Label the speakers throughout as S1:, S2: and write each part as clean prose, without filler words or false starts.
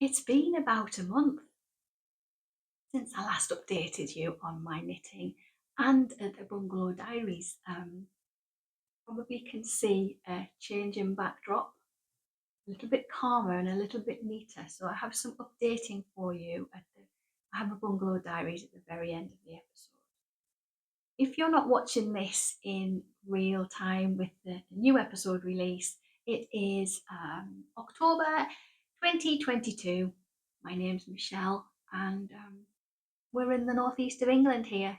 S1: It's been about a month since I last updated you on my knitting and the bungalow diaries. Probably can see a change in backdrop, a little bit calmer and a little bit neater. So I have some updating for you I have a bungalow diaries at the very end of the episode. If you're not watching this in real time with the new episode release, it is October 2022. My name's Michelle, and we're in the northeast of England here,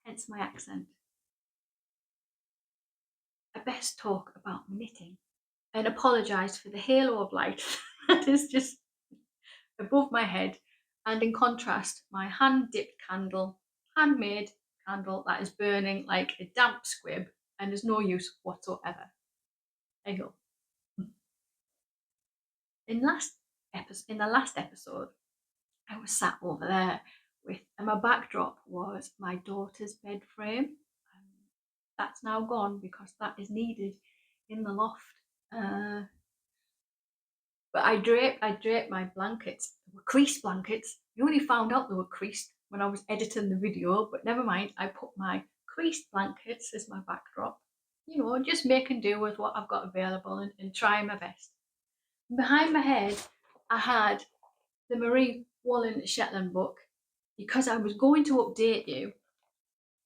S1: hence my accent. I best talk about knitting and apologise for the halo of light that is just above my head, and in contrast, my hand-dipped candle, handmade candle that is burning like a damp squib and is no use whatsoever. There you go. In the last episode, I was sat over there with, and my backdrop was my daughter's bed frame. That's now gone because that is needed in the loft. But I draped my blankets. They were creased blankets. I only found out they were creased when I was editing the video, but never mind. I put my creased blankets as my backdrop. You know, just making do with what I've got available and trying my best. And behind my head, I had the Marie Wallin Shetland book because I was going to update you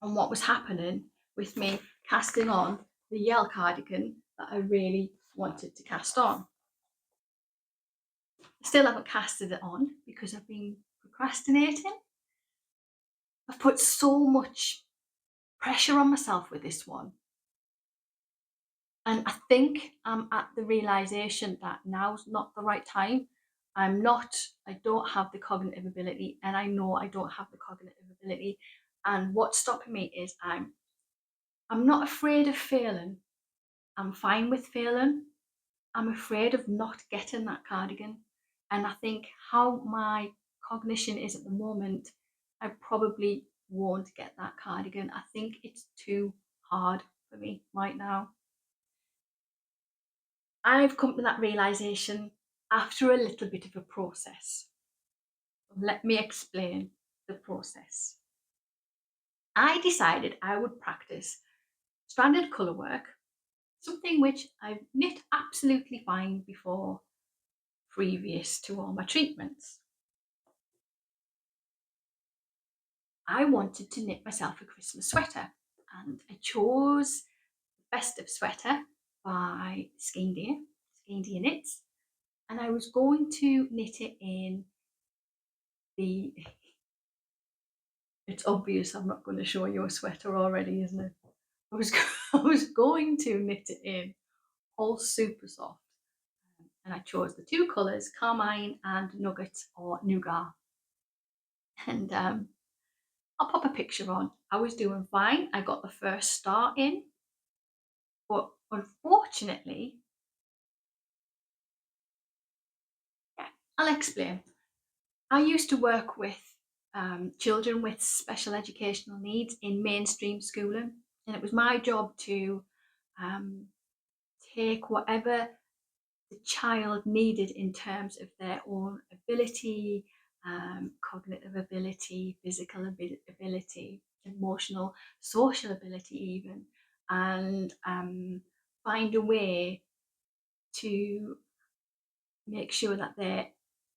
S1: on what was happening with me casting on the Yell cardigan that I really wanted to cast on. I still haven't casted it on because I've been procrastinating. I've put so much pressure on myself with this one. And I think I'm at the realization that now's not the right time. I don't have the cognitive ability, and I know I don't have the cognitive ability. And what's stopping me is I'm not afraid of failing. I'm fine with failing. I'm afraid of not getting that cardigan. And I think how my cognition is at the moment, I probably won't get that cardigan. I think it's too hard for me right now. I've come to that realization after a little bit of a process. Let me explain the process. I decided I would practice stranded colour work, something which I've knit absolutely fine before, previous to all my treatments. I wanted to knit myself a Christmas sweater, and I chose Festive Sweater by Skeindeer Knits, and I was going to knit it in the, it's obvious I'm not going to show you a sweater already, isn't it? I was going to knit it in Holst Supersoft, and I chose the two colours, carmine and nougat. And I'll pop a picture on. I was doing fine. I got the first start in, but unfortunately, yeah, I'll explain. I used to work with children with special educational needs in mainstream schooling, and it was my job to take whatever the child needed in terms of their own ability, cognitive ability, physical ability, emotional, social ability even, and find a way to make sure that they're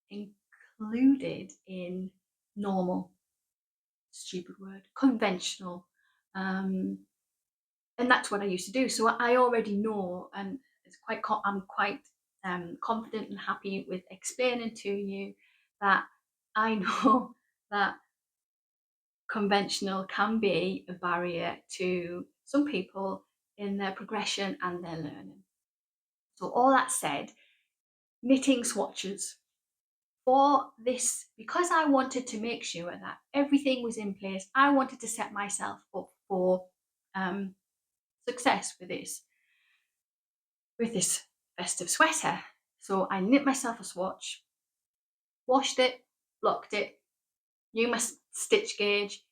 S1: included in normal, stupid word, conventional. And that's what I used to do. So I already know, and I'm quite confident and happy with explaining to you that I know that conventional can be a barrier to some people in their progression and their learning. So all that said, knitting swatches for this, because I wanted to make sure that everything was in place. I wanted to set myself up for success with this festive sweater. So I knit myself a swatch, washed it, blocked it, knew my stitch gauge,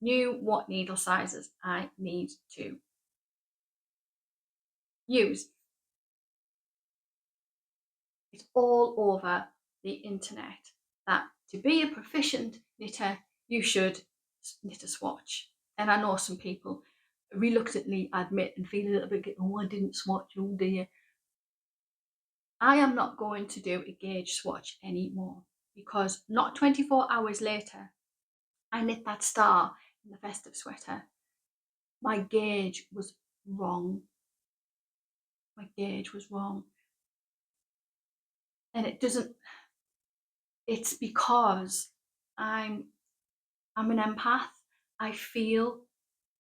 S1: knew what needle sizes I need to use. It's all over the internet that to be a proficient knitter, you should knit a swatch. And I know some people reluctantly admit and feel a little bit, oh, I didn't swatch, oh dear. I am not going to do a gauge swatch anymore, because not 24 hours later, I knit that star in the Festive Sweater. My gauge was wrong. My gauge was wrong. And it's because I'm an empath. I feel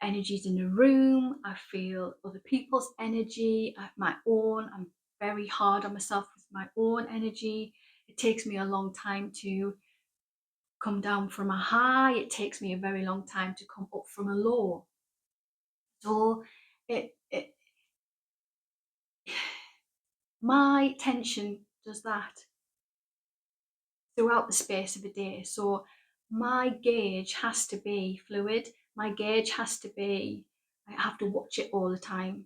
S1: energies in the room. I feel other people's energy, my own. I'm very hard on myself with my own energy. It takes me a long time to come down from a high. It takes me a very long time to come up from a low. So my tension does that throughout the space of a day. So my gauge has to be fluid. My gauge has to be, I have to watch it all the time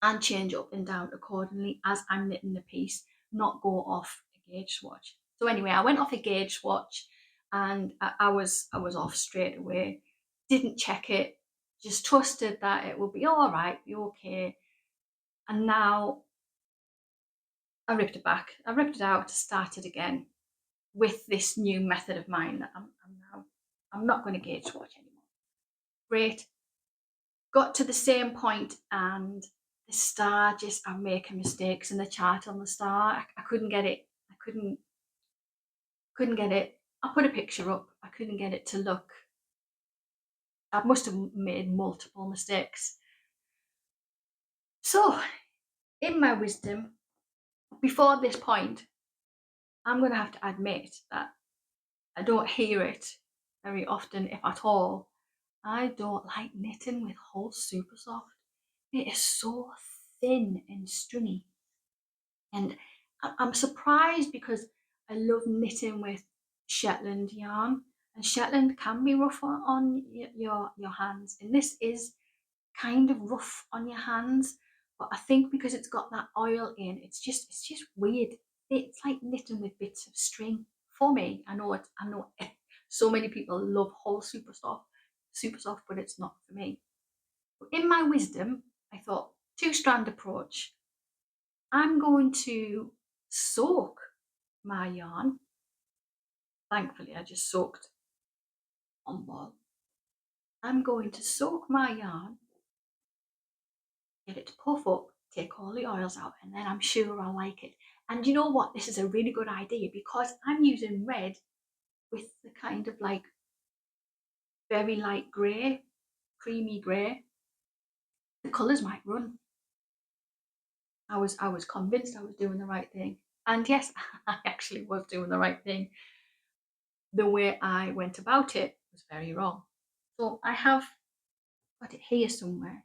S1: and change up and down accordingly as I'm knitting the piece, not go off a gauge swatch. So anyway, I went off a gauge swatch and I was off straight away. Didn't check it, just trusted that it would be all right, be okay. And now I ripped it back. I ripped it out, started again with this new method of mine that I'm not going to gauge swatch anymore. Great. Got to the same point and the star just, I'm making mistakes in the chart on the star. I couldn't get it. I couldn't get it. I put a picture up. I couldn't get it to look. I must have made multiple mistakes. So, in my wisdom, before this point, I'm going to have to admit that I don't hear it very often, if at all. I don't like knitting with Holst Supersoft. It is so thin and stringy. And I'm surprised because I love knitting with Shetland yarn, and Shetland can be rough on your hands, and this is kind of rough on your hands, but I think because it's got that oil in, it's just weird. It's like knitting with bits of string for me. I know so many people love whole super soft, but it's not for me. But in my wisdom, I thought, two-strand approach. I'm going to soak my yarn. Thankfully, I just soaked on ball. I'm going to soak my yarn, get it to puff up, take all the oils out, and then I'm sure I'll like it. And you know what? This is a really good idea because I'm using red with the kind of like very light grey, creamy grey. The colours might run. I was convinced I was doing the right thing. And yes, I actually was doing the right thing. The way I went about it was very wrong. So I have got it here somewhere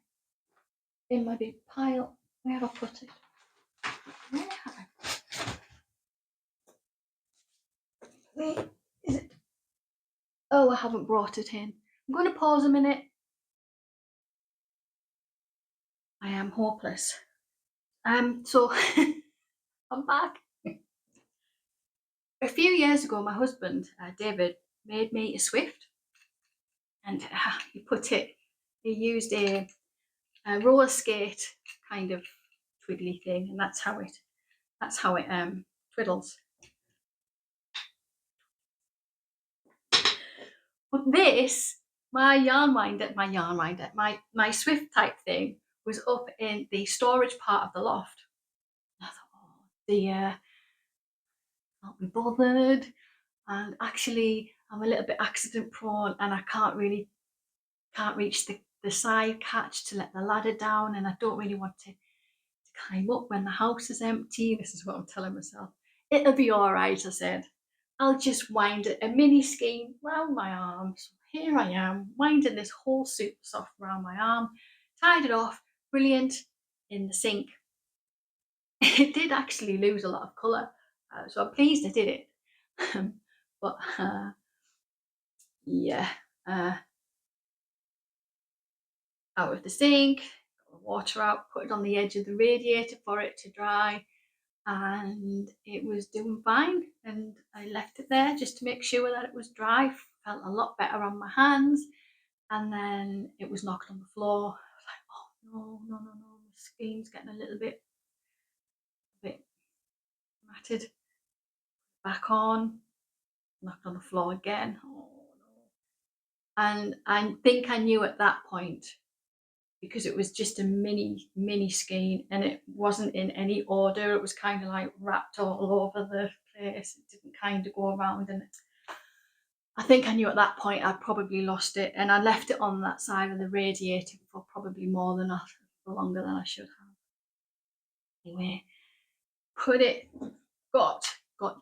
S1: in my big pile. Where have I put it? Where have I? Where is it? Oh, I haven't brought it in. I'm going to pause a minute. I am hopeless. So I'm back. A few years ago, my husband, David, made me a Swift, and he used a roller skate kind of twiddly thing, and that's how it twiddles. But this, my Swift type thing was up in the storage part of the loft. And I thought, oh dear, can't be bothered. And actually, I'm a little bit accident prone, and I can't reach the side catch to let the ladder down, and I don't really want to climb up when the house is empty. This is what I'm telling myself. It'll be all right, I said. I'll just wind a mini skein round my arm. So here I am, winding this whole Supersoft around my arm, tied it off, brilliant, in the sink. It did actually lose a lot of colour, so I'm pleased I did it. But yeah, out of the sink, got the water out, put it on the edge of the radiator for it to dry, and it was doing fine, and I left it there just to make sure that it was dry. Felt a lot better on my hands, and then it was knocked on the floor. I was like, oh no, no, no, no, the skin's getting a little bit matted. Back on, knocked on the floor again. Oh no. And I think I knew at that point, because it was just a mini skein and it wasn't in any order. It was kind of like wrapped all over the place. It didn't kind of go around, and I think I knew at that point I'd probably lost it, and I left it on that side of the radiator for probably longer than I should have. Anyway, got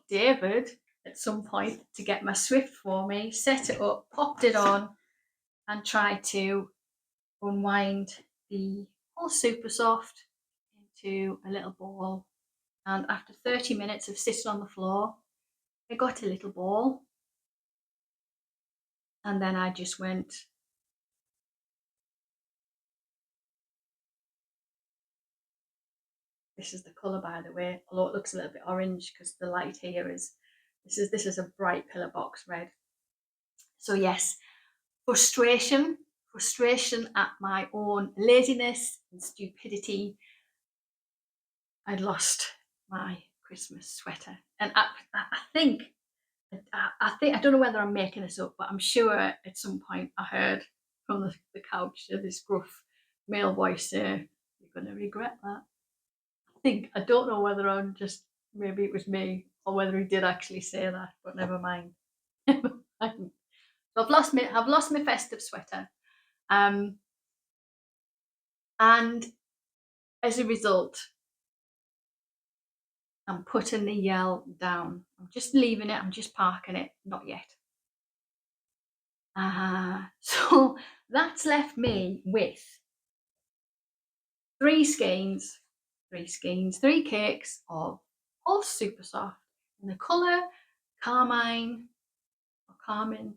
S1: David at some point to get my Swift for me, set it up, popped it on, and tried to unwind the whole Supersoft into a little ball. And after 30 minutes of sitting on the floor, I got a little ball. And then I just went, this is the colour, by the way, although it looks a little bit orange because the light here is, this is a bright pillar box red. So yes, frustration at my own laziness and stupidity. I'd lost my Christmas sweater, and I think I don't know whether I'm making this up, but I'm sure at some point I heard from the couch this gruff male voice say, "You're going to regret that." I don't know whether maybe it was me or whether he did actually say that, but never mind. Never mind. So I've lost my festive sweater, and as a result, I'm putting the yell down. I'm just leaving it. I'm just parking it. Not yet. So that's left me with three cakes of Holst Supersoft in the colour carmine or carmine.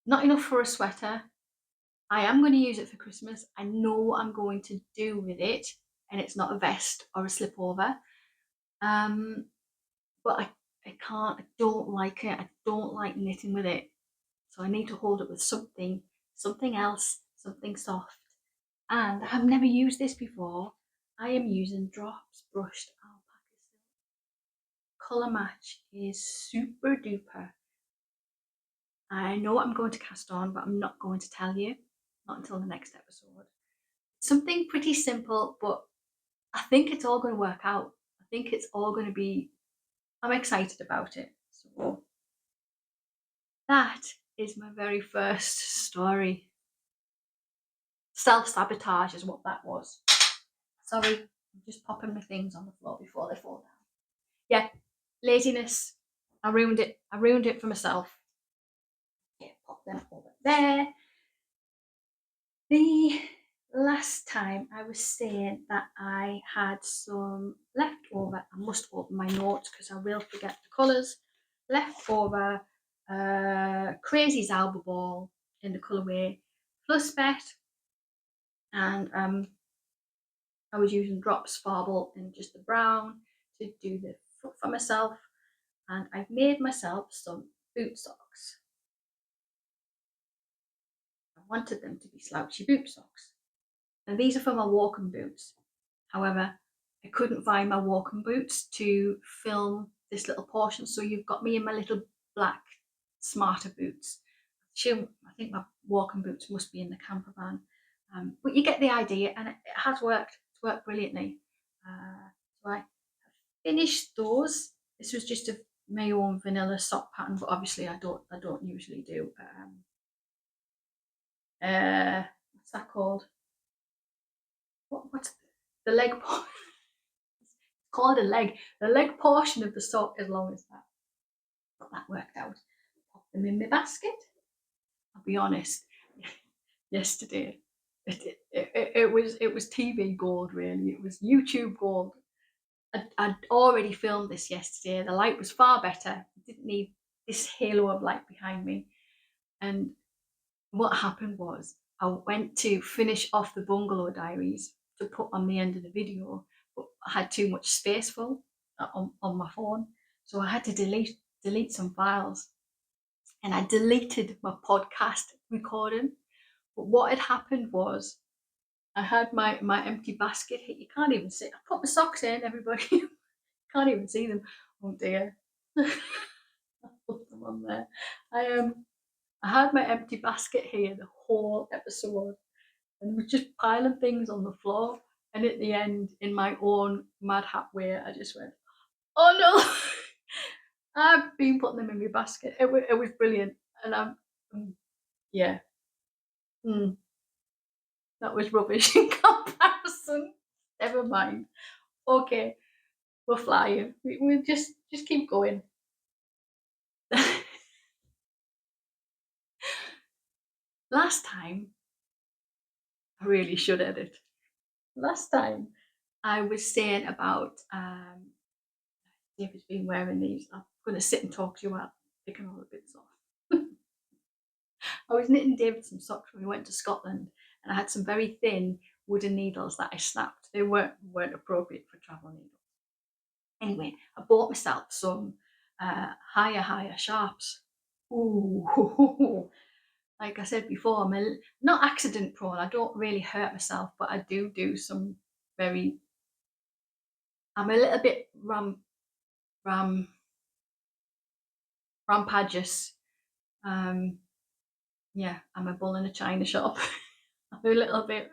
S1: Not enough for a sweater. I am going to use it for Christmas. I know what I'm going to do with it, and it's not a vest or a slip over. But I can't, I don't like it. I don't like knitting with it. So I need to hold it with something else, something soft. And I've never used this before. I am using Drops Brushed Alpaca Silk. Colour match is super duper. I know what I'm going to cast on, but I'm not going to tell you. Not until the next episode. Something pretty simple, but I think it's all going to work out. I think it's all going to be, I'm excited about it. So that is my very first story. Self-sabotage is what that was. Sorry, I'm just popping my things on the floor before they fall down. Yeah, laziness. I ruined it. I ruined it for myself. Yeah, pop them over there. The last time I was saying that I had some leftover, I must open my notes because I will forget the colours, leftover Crazy Zalba ball in the colourway Fluspet, and I was using Drops Farble in just the brown to do the foot for myself, and I've made myself some boot socks. I wanted them to be slouchy boot socks. And these are for my walking boots. However, I couldn't find my walking boots to film this little portion. So you've got me in my little black smarter boots. I think my walking boots must be in the camper van. But you get the idea, and it has worked. It's worked brilliantly. So I finished those. This was just my own vanilla sock pattern, but obviously I don't usually do what's that called? What's the leg portion? It's called a leg. The leg portion of the sock, as long as that. Got that worked out. Pop them in my basket. I'll be honest. Yesterday, it was TV gold. Really, it was YouTube gold. I'd already filmed this yesterday. The light was far better. I didn't need this halo of light behind me. And what happened was I went to finish off the bungalow diaries to put on the end of the video, but I had too much space full on my phone, so I had to delete some files, and I deleted my podcast recording. But what had happened was I had my empty basket here. You can't even see. I put my socks in, everybody. Can't even see them. Oh dear. I put them on there. I had my empty basket here the whole episode, and was just piling things on the floor. And at the end, in my own madhap way, I just went, "Oh no!" I've been putting them in my basket. It was brilliant, and yeah, mm, that was rubbish in comparison. Never mind. Okay, we're flying. We just keep going. Last time, I really should edit. Last time, I was saying about David's been wearing these. I'm going to sit and talk to you about picking all the bits off. I was knitting David some socks when we went to Scotland, and I had some very thin wooden needles that I snapped. They weren't appropriate for travel needles. Anyway, I bought myself some higher sharps. Ooh, like I said before, I'm not accident prone. I don't really hurt myself, but I do some very. I'm a little bit rampagious. Yeah, I'm a bull in a china shop. I'm a little bit.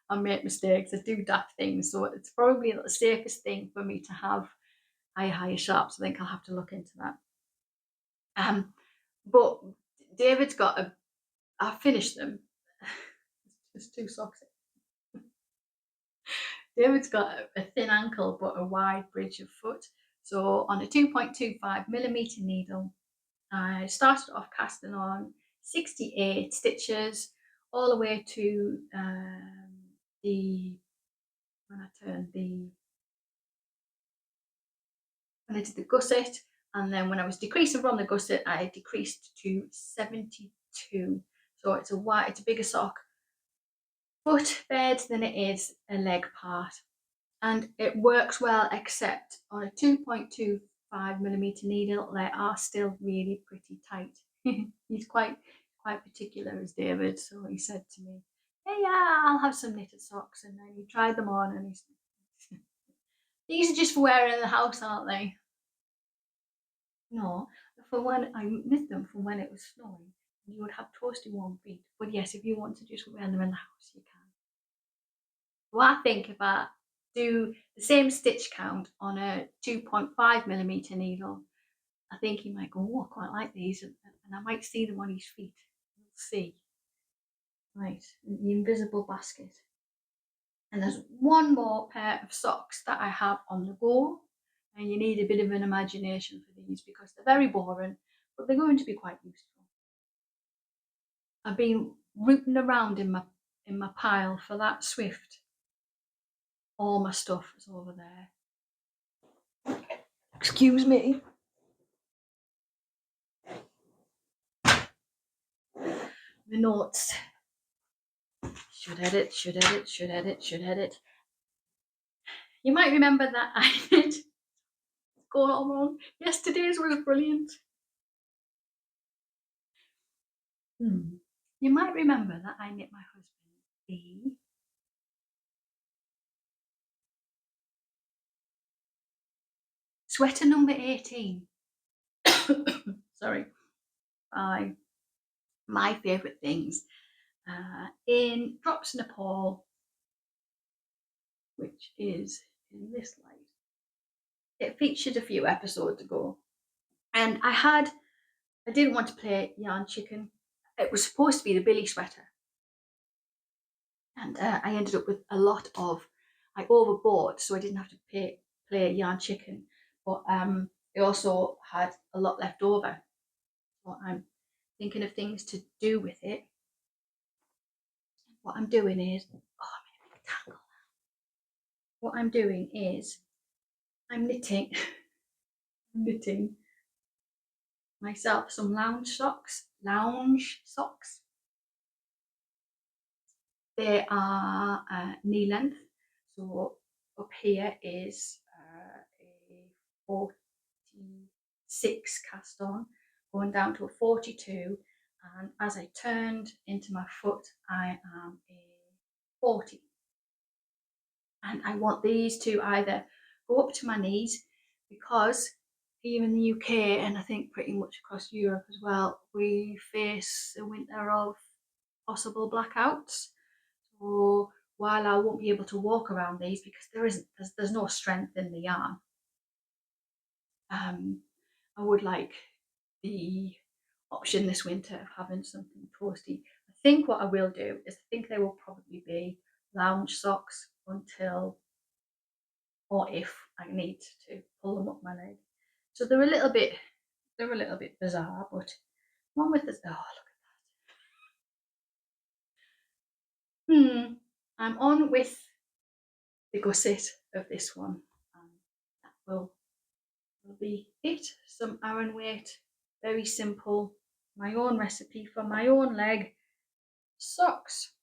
S1: I make mistakes. I do daft things, so it's probably the safest thing for me to have higher sharps. I think I'll have to look into that. But David's got a. I finished them. There's two socks. David's got a thin ankle but a wide bridge of foot. So on a 2.25mm needle, I started off casting on 68 stitches all the way to when I did the gusset, and then when I was decreasing from the gusset, I decreased to 72. So it's a bigger sock foot bed than it is a leg part, and it works well, except on a 2.25mm needle they are still really pretty tight. He's quite particular, as David, so he said to me, "Hey, yeah, I'll have some knitted socks," and then he tried them on, and he's "These are just for wearing in the house, aren't they?" No, for when I knit them from when it was snowing, you would have toasty warm feet. But yes, if you want to just wear them in the house, you can. Well, I think if I do the same stitch count on a 2.5mm needle, I think he might go, "Oh, I quite like these," and I might see them on his feet. We'll see. Right, the invisible basket. And there's one more pair of socks that I have on the go, and you need a bit of an imagination for these because they're very boring, but they're going to be quite useful. I've been rooting around in my pile for that Swift. All my stuff is over there. Excuse me. The notes. Should edit. You might remember that I did going all wrong. Yesterday's was brilliant. You might remember that I knit my husband the sweater number 18. Sorry. By my favourite things in Drops Nepal, which is in this light. It featured a few episodes ago, and I didn't want to play yarn chicken. It was supposed to be the Billy sweater, and I ended up with a lot of. I overbought, so I didn't have to play yarn chicken, but I also had a lot left over. So I'm thinking of things to do with it. What I'm doing is, I'm in a big tangle. What I'm doing is, I'm knitting myself some lounge socks. They are knee length, So up here is a 46 cast on, going down to a 42, and as I turned into my foot, I am a 40. And I want these to either go up to my knees, because here in the UK, and I think pretty much across Europe as well, we face a winter of possible blackouts. So while I won't be able to walk around these because there's no strength in the yarn, I would like the option this winter of having something toasty. I think what I will do is, I think they will probably be lounge socks until, or if I need to pull them up my leg. So they're a little bit bizarre, but one with this. Oh, look at that. I'm on with the gusset of this one. That will be it. Some aran weight, very simple. My own recipe for my own leg socks.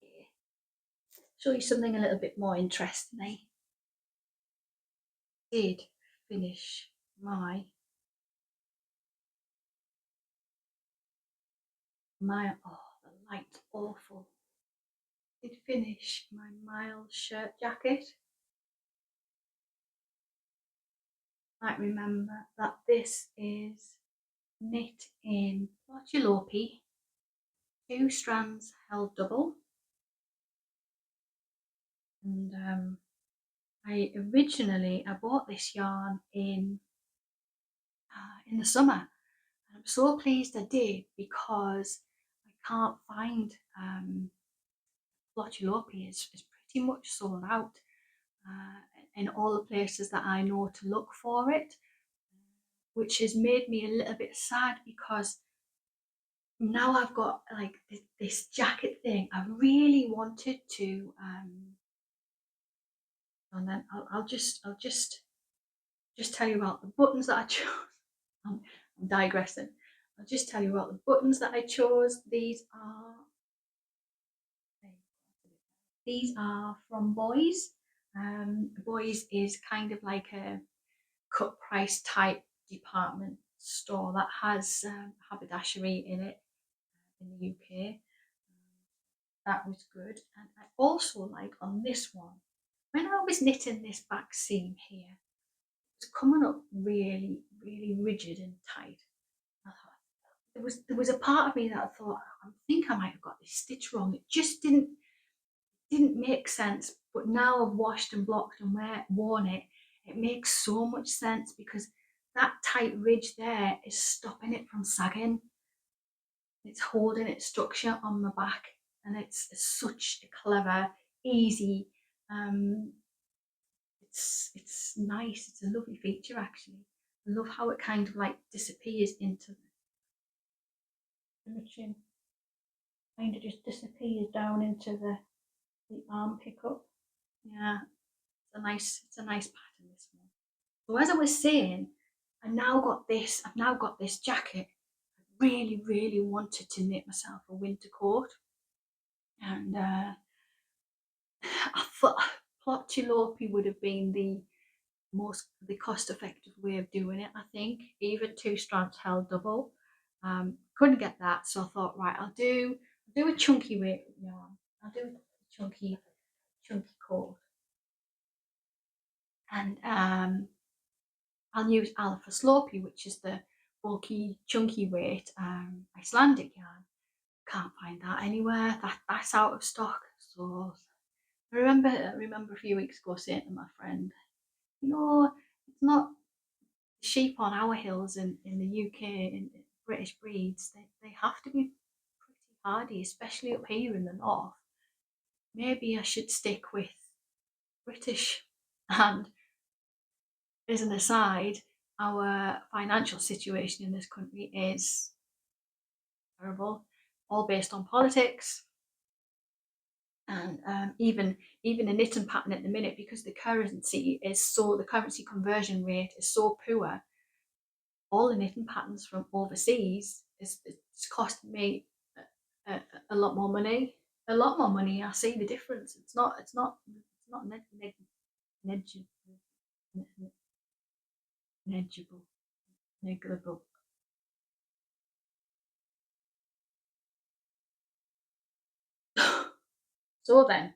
S1: Yeah. Show you something a little bit more interesting. I did finish my oh, the light's awful. Did finish my Miles shirt jacket. Might remember that this is knit in Plotulopi, 2 strands held double, and I bought this yarn in the summer. I'm so pleased I did, because I can't find Plotulopi is pretty much sold out in all the places that I know to look for it, which has made me a little bit sad, because now I've got like this jacket thing. I really wanted to, and then I'll just tell you about the buttons that I chose. I'm digressing. I'll just tell you about the buttons that I chose. These are from Boys. Boys is kind of like a cut price type department store that has haberdashery in it in the UK. That was good. And I also like on this one, when I was knitting this back seam here, it's coming up really, really rigid and tight. I thought there was a part of me that I thought, I think I might have got this stitch wrong. It just didn't make sense. But now I've washed and blocked and worn it, it makes so much sense, because that tight ridge there is stopping it from sagging. It's holding its structure on my back, and it's such a clever, easy. It's nice. It's a lovely feature actually. I love how it kind of like disappears into the chin. Kind of just disappears down into the arm pickup. Yeah, it's a nice pattern, this one. So as I was saying, I've now got this jacket. I really, really wanted to knit myself a winter coat, and I thought Plotulopi would have been the cost effective way of doing it. I think even 2 strands held double. Couldn't get that, so I thought, right, I'll do a chunky weight yarn. I'll do a chunky coat, and I'll use Alpha Slopey, which is the bulky chunky weight Icelandic yarn. Can't find that anywhere. That's out of stock. So I remember a few weeks ago saying to my friend, it's not sheep on our hills in the UK, in British breeds. They have to be pretty hardy, especially up here in the north. Maybe I should stick with British. And as an aside, our financial situation in this country is terrible, all based on politics. And even a knit and pattern at the minute, because the currency conversion rate is so poor, all the knitting patterns from overseas is costing me a lot more money. a lot more money. I see the difference. It's not negligible, negligible, negligible. So then,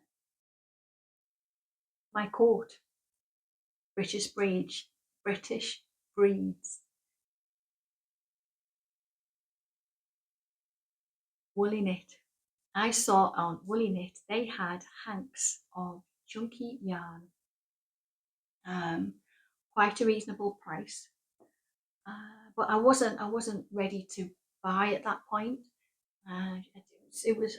S1: my coat, British breeds, Woollyknit. I saw on Woollyknit they had hanks of chunky yarn, quite a reasonable price. But I wasn't ready to buy at that point. I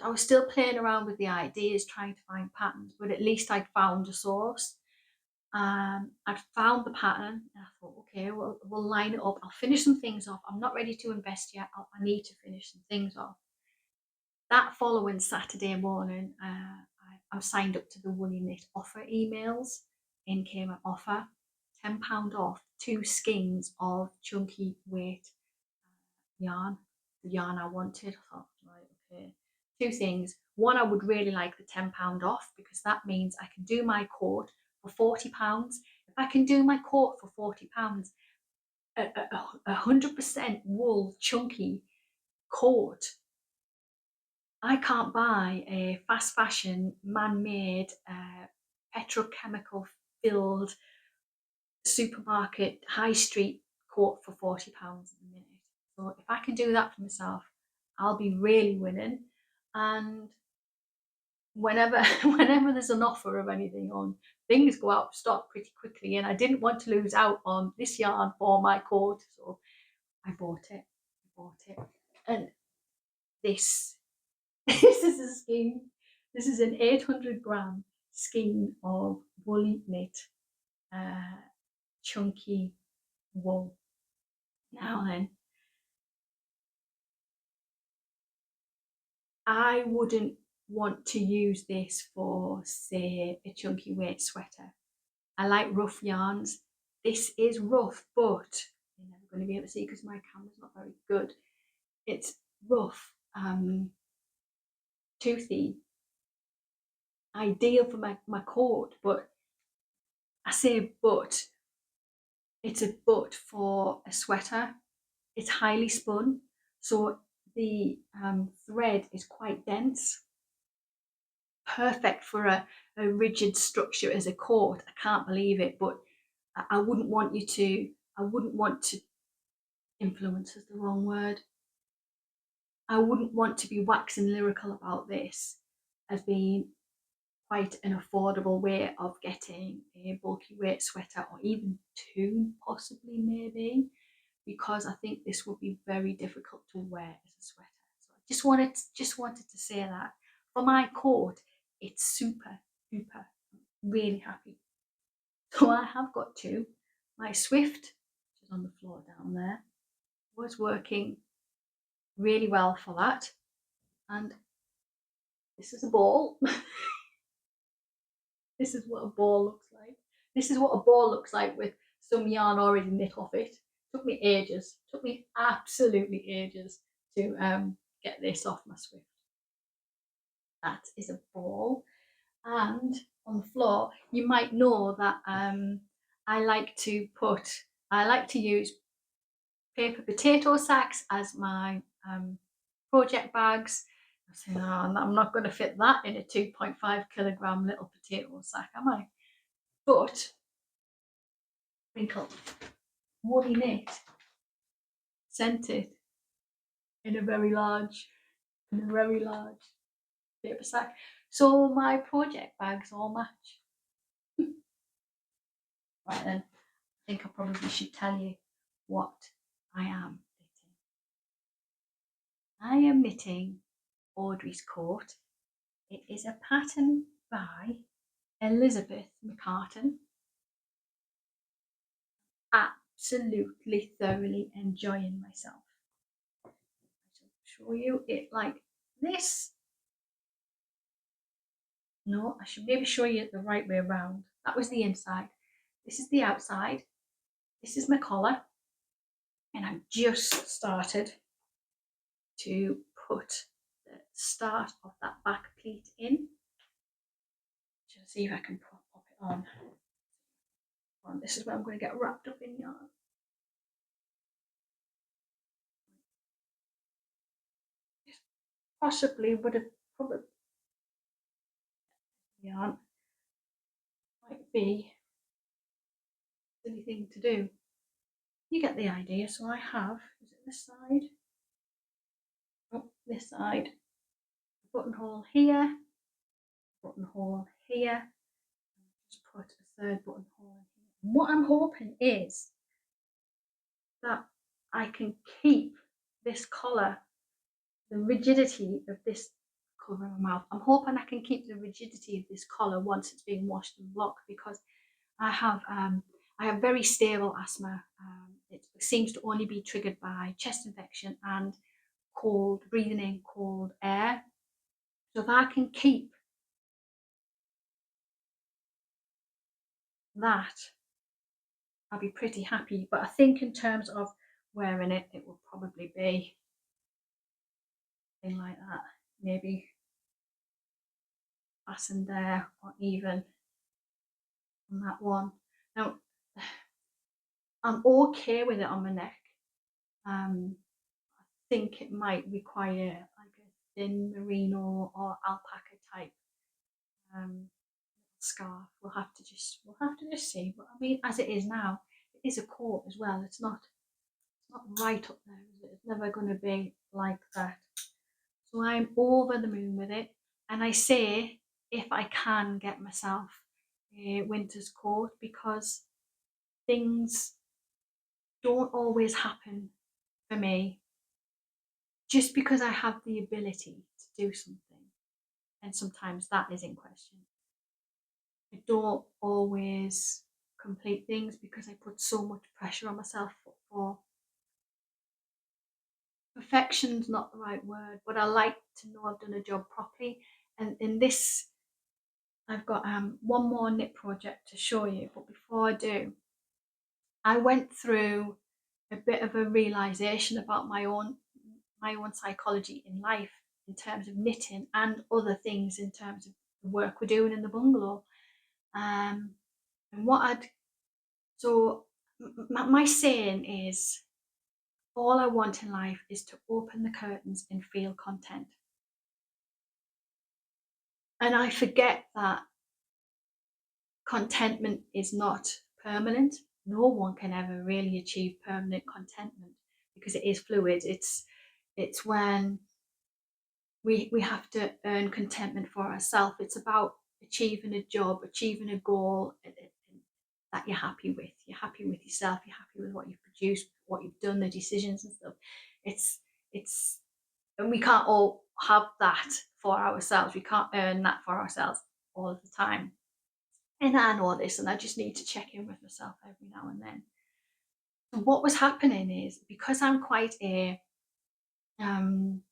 S1: was still playing around with the ideas, trying to find patterns, but at least I'd found a source. I'd found the pattern, and I thought, okay, we'll line it up. I'll finish some things off. I'm not ready to invest yet. I need to finish some things off. That following Saturday morning, I signed up to the Woollyknit offer emails. In came an offer, £10 off 2 skeins of chunky weight yarn, the yarn I wanted. I thought, right, okay. 2 things. One, I would really like the £10 off because that means I can do my coat for £40. If I can do my coat for £40, a 100% wool chunky coat, I can't buy a fast fashion, man-made, petrochemical filled supermarket high street coat for £40 a minute. So if I can do that for myself, I'll be really winning. And whenever whenever there's an offer of anything on, things go out of stock pretty quickly, and I didn't want to lose out on this yarn for my coat, so I bought it. And this this is a skein. This is an 800-gram skein of Woollyknit chunky wool. Now then, I wouldn't want to use this for, say, a chunky weight sweater. I like rough yarns. This is rough, but you're never going to be able to see because my camera's not very good. It's rough, toothy, ideal for my coat, but I say but, it's a but for a sweater. It's highly spun, so the thread is quite dense, perfect for a rigid structure as a coat. I can't believe it, but I wouldn't want you to, I wouldn't want to, influence is the wrong word. I wouldn't want to be waxing lyrical about this as being quite an affordable way of getting a bulky weight sweater, or even 2 possibly, maybe, because I think this would be very difficult to wear as a sweater. So I just wanted to say that for my coat, it's super duper. Really happy. So I have got 2. My Swift, which is on the floor down there, was working really well for that. And this is a ball. This is what a ball looks like. This is what a ball looks like with some yarn already knit off it. Took me ages. Took me absolutely ages to get this off my Swift. That is a ball. And on the floor, you might know that I like to use paper potato sacks as my project bags. I say, oh, I'm not going to fit that in a 2.5 kilogram little potato sack, am I? But Wrinkle Woollyknit sent it in a very large paper sack. So my project bags all match. Right then, I think I probably should tell you what I am knitting. I am knitting Audrey's coat. It is a pattern by Elizabeth McCarten. Absolutely thoroughly enjoying myself. I shall show you it like this. No, I should maybe show you it the right way around. That was the inside. This is the outside. This is my collar. And I've just started to put start of that back pleat in. Just see if I can pop it on. This is where I'm going to get wrapped up in yarn. Possibly would have probably yarn might be a silly thing to do. You get the idea. So I have, is it this side? Oh, this side. Buttonhole here, buttonhole here. Just put a third buttonhole in here. And what I'm hoping is that I can keep this collar, the rigidity of this, covering my mouth. I'm hoping I can keep the rigidity of this collar once it's been washed and blocked, because I have very stable asthma. It seems to only be triggered by chest infection and cold, breathing in cold air. So if I can keep that, I'll be pretty happy. But I think in terms of wearing it, it will probably be something like that. Maybe fastened there, or even on that one. Now, I'm okay with it on my neck. I think it might require like a thin merino or alpaca type scarf. We'll have to just see. But I mean, as it is now, it is a coat as well. It's not right up there, is it? It's never going to be like that. So I'm over the moon with it. And I say, if I can get myself a winter's coat, because things don't always happen for me just because I have the ability to do something. And sometimes that is in question. I don't always complete things because I put so much pressure on myself for perfection's not the right word, but I like to know I've done a job properly. And in this, I've got one more knit project to show you, but before I do, I went through a bit of a realization about my own psychology in life, in terms of knitting and other things, in terms of the work we're doing in the bungalow. And what I'd so my saying is, all I want in life is to open the curtains and feel content. And I forget that contentment is not permanent. No one can ever really achieve permanent contentment because it is fluid. It's when we have to earn contentment for ourselves. It's about achieving a job, achieving a goal that you're happy with. You're happy with yourself. You're happy with what you've produced, what you've done, the decisions and stuff. It's and we can't all have that for ourselves. We can't earn that for ourselves all the time. And I know this, and I just need to check in with myself every now and then. So what was happening is, because I'm quite a I'm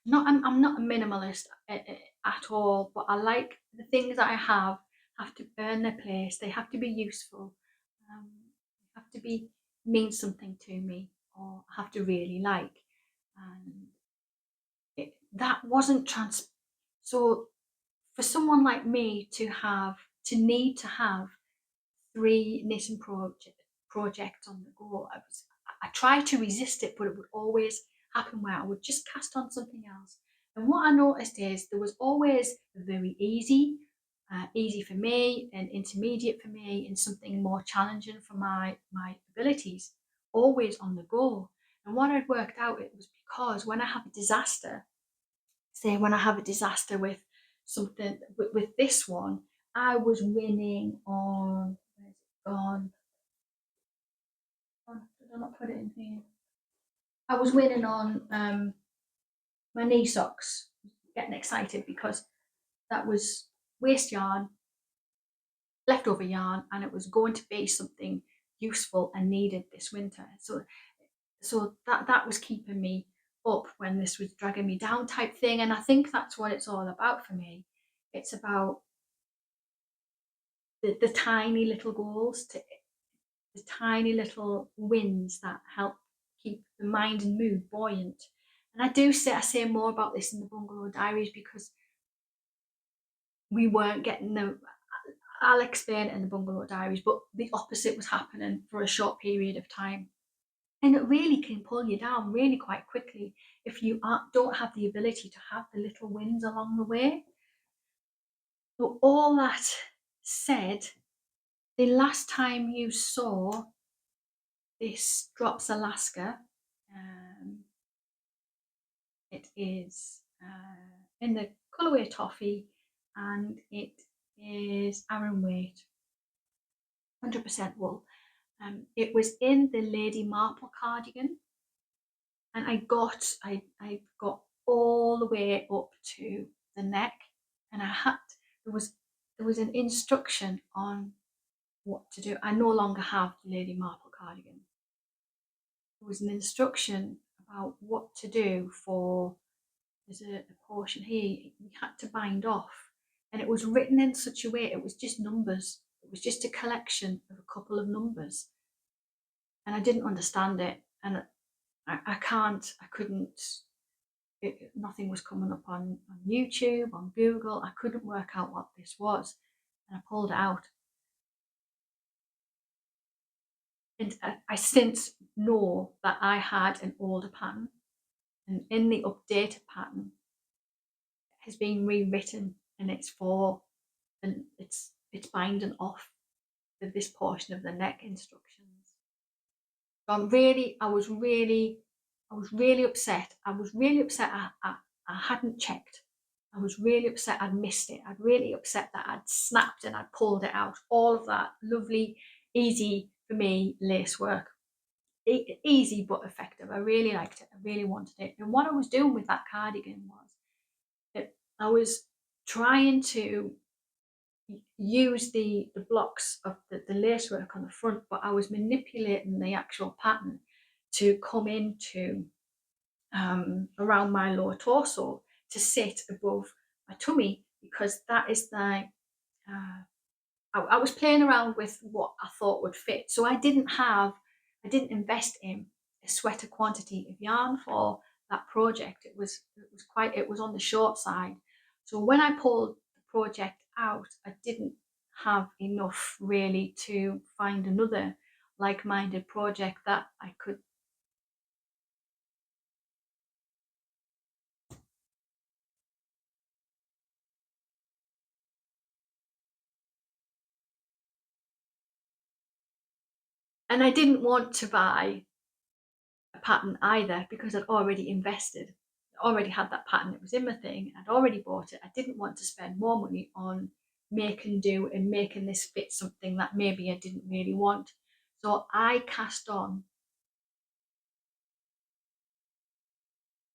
S1: not a minimalist at all, but I like the things that I have to earn their place. They have to be useful. They have to mean something to me, or have to really like. And that wasn't so for someone like me to need to have 3 knitting projects on the go, I tried to resist it, but it would always happen where I would just cast on something else. And what I noticed is there was always very easy for me, and intermediate for me, and something more challenging for my abilities, always on the go. And what I'd worked out, it was because when I have a disaster, say when I have a disaster with something, with this one, I was winning on, where's it gone? Did I not put it in here? I was winning on my knee socks, getting excited because that was waste yarn, leftover yarn, and it was going to be something useful and needed this winter. So that was keeping me up when this was dragging me down type thing. And I think that's what it's all about for me. It's about the tiny little goals, the tiny little wins that help keep the mind and mood buoyant. And I say more about this in the Bungalow Diaries because we weren't getting the, I'll explain it in the Bungalow Diaries, but the opposite was happening for a short period of time. And it really can pull you down really quite quickly if you don't have the ability to have the little wins along the way. So all that said, the last time you saw this Drops Alaska, it is in the colourway toffee, and it is aran weight, 100% wool. It was in the Lady Marple cardigan, and I got all the way up to the neck, and there was an instruction on what to do. I no longer have the Lady Marple cardigan. There was an instruction about what to do for, there's a portion here we had to bind off, and it was written in such a way, it was just numbers. It was just a collection of a couple of numbers, and I didn't understand it, and I couldn't, nothing was coming up on YouTube, on Google. I couldn't work out what this was, and I pulled it out. And I since know that I had an older pattern, and in the updated pattern has been rewritten, and it's for, and it's binding off this portion of the neck instructions. So I was really upset. I was really upset I hadn't checked. I was really upset I'd missed it. I'd really upset that I'd snapped and I'd pulled it out. All of that lovely, easy for me lace work. Easy but effective. I really liked it. I really wanted it. And what I was doing with that cardigan was that I was trying to use the blocks of the lace work on the front, but I was manipulating the actual pattern to come into around my lower torso to sit above my tummy, because that is the I was playing around with what I thought would fit. So I didn't invest in a sweater quantity of yarn for that project. It was on the short side. So when I pulled the project out, I didn't have enough really to find another like-minded project that I could. And I didn't want to buy a pattern either, because I'd already invested. I already had that pattern, it was in my thing, I'd already bought it. I didn't want to spend more money on make and do and making this fit something that maybe I didn't really want. So I cast on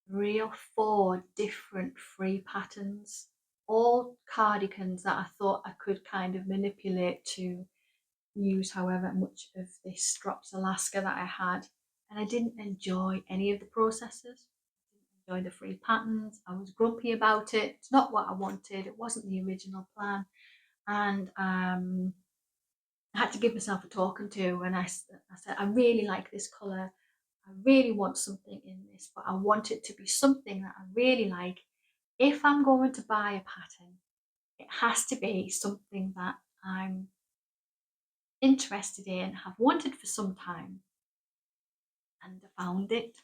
S1: 3 or 4 different free patterns, all cardigans that I thought I could kind of manipulate to use however much of this Drops Alaska that I had. And I didn't enjoy any of the processes. I didn't enjoy the free patterns. I was grumpy about it. It's not what I wanted. It wasn't the original plan. And I had to give myself a talking to, and I said, I really like this colour. I really want something in this, but I want it to be something that I really like. If I'm going to buy a pattern, it has to be something that I'm interested in, have wanted for some time, and I found it.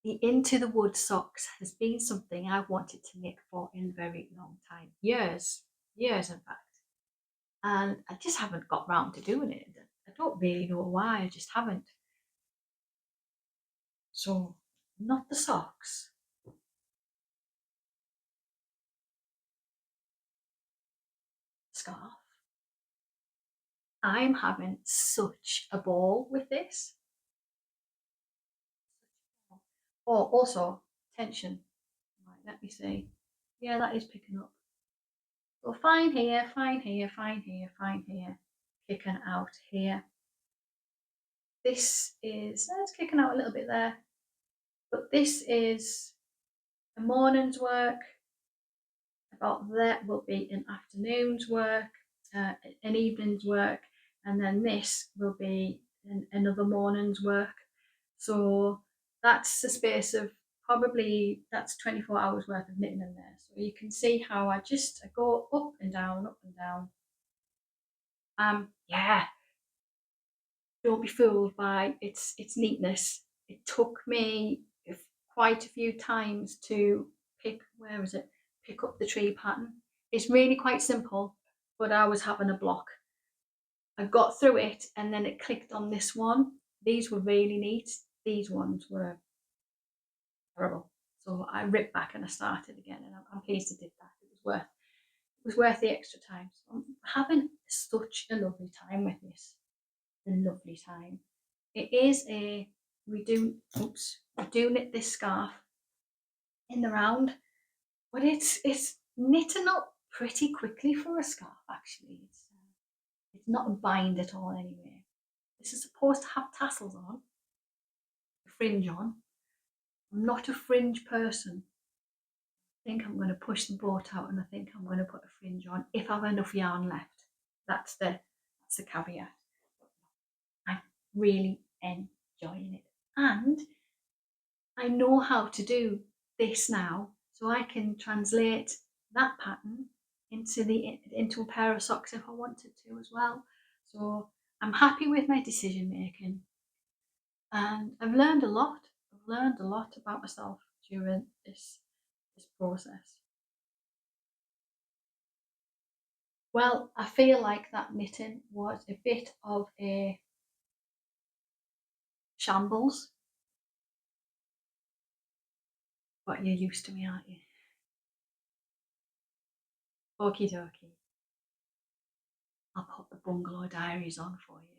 S1: The Into the Wood socks has been something I've wanted to make for a very long time, years in fact, and I just haven't got round to doing it. I don't really know why, I just haven't. So, not the socks. Scarf. I'm having such a ball with this. Oh, also, tension. Right, let me see. Yeah, that is picking up. So fine here, fine here, fine here, fine here. Kicking out here. This is, it's kicking out a little bit there. But this is a morning's work. About that will be an afternoon's work, an evening's work, and then this will be another morning's work. So that's a space of probably, that's 24 hours worth of knitting in there. So you can see how I go up and down, up and down. Yeah, don't be fooled by its neatness. It took me quite a few times to pick up the tree pattern. It's really quite simple, but I was having a block. I got through it and then it clicked on this one. These were really neat. These ones were terrible. So I ripped back and I started again, and I'm pleased I did that. It was worth the extra time. So I'm having such a lovely time with this. A lovely time. It is we do knit this scarf in the round, but it's knitting up pretty quickly for a scarf. Actually, it's not a bind at all anyway. This is supposed to have tassels on, a fringe on. I'm not a fringe person. I think I'm going to push the boat out, and I think I'm going to put a fringe on if I have enough yarn left. That's the caveat. I'm really enjoying it, and I know how to do this now, so I can translate that pattern into a pair of socks if I wanted to as well. So I'm happy with my decision making, and I've learned a lot. I've learned a lot about myself during this process. Well, I feel like that knitting was a bit of a shambles, but you're used to me, aren't you? Okie dokie. I'll put the bungalow diaries on for you.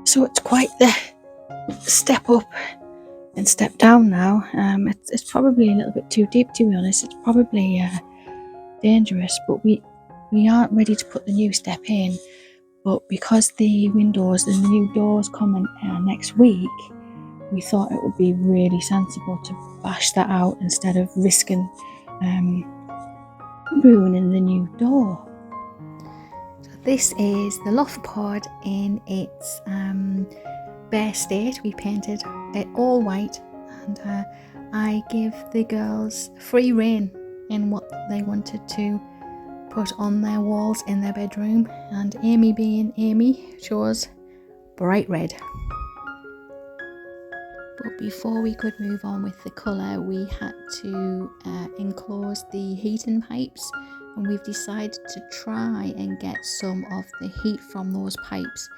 S1: So it's quite the step up and step down now. It's probably a little bit too deep, to be honest. It's probably dangerous, but we aren't ready to put the new step in. But because the new doors coming next week, we thought it would be really sensible to bash that out instead of risking ruining the new door. So this is the loft pod in its bare state. We painted it all white, and I give the girls free rein in what they wanted to put on their walls in their bedroom, and Amy, being Amy, chose bright red. But before we could move on with the colour, we had to enclose the heating pipes, and we've decided to try and get some of the heat from those pipes